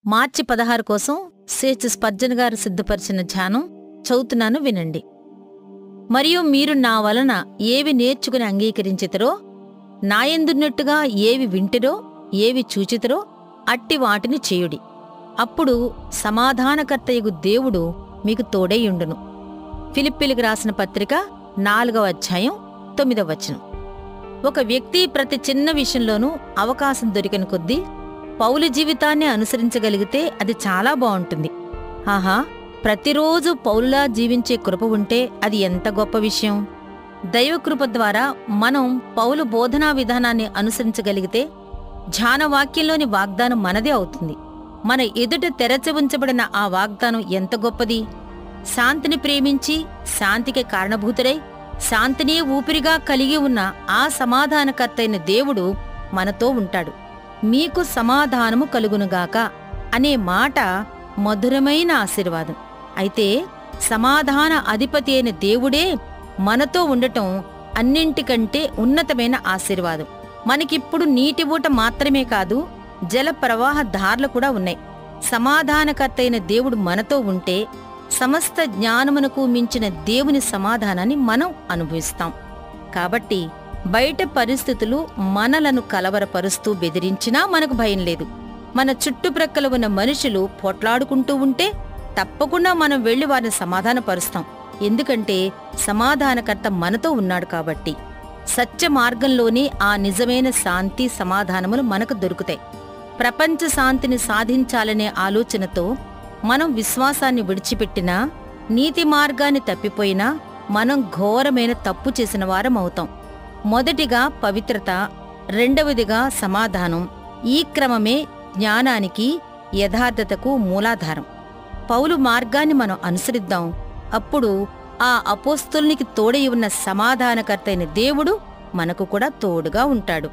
మార్చి 16 కోసం CH Spurgeon గారు సిద్ధపరిచిన ధ్యానం చదువుతున్నాను, వినండి. మరియు మీరు నా వలన ఏవి నేర్చుకుని అంగీకరించితరో, నాయందున్నట్టుగా ఏవి వింటిరో, ఏవి చూచితరో అట్టి వాటిని చేయుడి. అప్పుడు సమాధానకర్తయగు దేవుడు మీకు తోడైయుండును. ఫిలిప్పీలకు రాసిన పత్రిక 4వ అధ్యాయం 9వ వచనం. ఒక వ్యక్తి ప్రతి చిన్న విషయంలోనూ అవకాశం దొరికిన కొద్దీ పౌలు జీవితాన్ని అనుసరించగలిగితే అది చాలా బావుంటుంది. ఆహా, ప్రతిరోజు పౌలులా జీవించే కృప ఉంటే అది ఎంత గొప్ప విషయం! దైవకృప ద్వారా మనం పౌలు బోధనా విధానాన్ని అనుసరించగలిగితే ధ్యానవాక్యంలోని వాగ్దానం మనదే అవుతుంది. మన ఎదుట తెరచి ఉంచబడిన ఆ వాగ్దానం ఎంత గొప్పది! శాంతిని ప్రేమించి శాంతికి కారణభూతుడై శాంతినే ఊపిరిగా కలిగి ఉన్న ఆ సమాధానకర్తైన దేవుడు మనతో ఉంటాడు. మీకు సమాధానము కలుగునుగాక అనే మాట మధురమైన ఆశీర్వాదం. అయితే సమాధాన అధిపతి అయిన దేవుడే మనతో ఉండటం అన్నింటికంటే ఉన్నతమైన ఆశీర్వాదం. మనకిప్పుడు నీటి ఊట మాత్రమే కాదు, జల ప్రవాహ ధారలు కూడా ఉన్నాయి. సమాధానకర్తైన దేవుడు మనతో ఉంటే సమస్త జ్ఞానమునకు మించిన దేవుని సమాధానాన్ని మనం అనుభవిస్తాం. కాబట్టి బయట పరిస్థితులు మనలను కలవరపరుస్తూ బెదిరించినా మనకు భయం లేదు. మన చుట్టుప్రక్కల ఉన్న మనుషులు పోట్లాడుకుంటూ ఉంటే తప్పకుండా మనం వెళ్లి వారిని సమాధానపరుస్తాం. ఎందుకంటే సమాధానకర్త మనతో ఉన్నాడు కాబట్టి. సత్య మార్గంలోనే ఆ నిజమైన శాంతి సమాధానములు మనకు దొరుకుతాయి. ప్రపంచ శాంతిని సాధించాలనే ఆలోచనతో మనం విశ్వాసాన్ని విడిచిపెట్టినా, నీతి మార్గాన్ని తప్పిపోయినా మనం ఘోరమైన తప్పు చేసిన వారం అవుతాం. మొదటిగా పవిత్రత, రెండవదిగా సమాధానం. ఈ క్రమమే జ్ఞానానికి, యథార్థతకు మూలాధారం. పౌలు మార్గాన్ని మనం అనుసరిద్దాం. అప్పుడు ఆ అపోస్తలునికి తోడై ఉన్న సమాధానకర్తైన దేవుడు మనకు కూడా తోడుగా ఉంటాడు.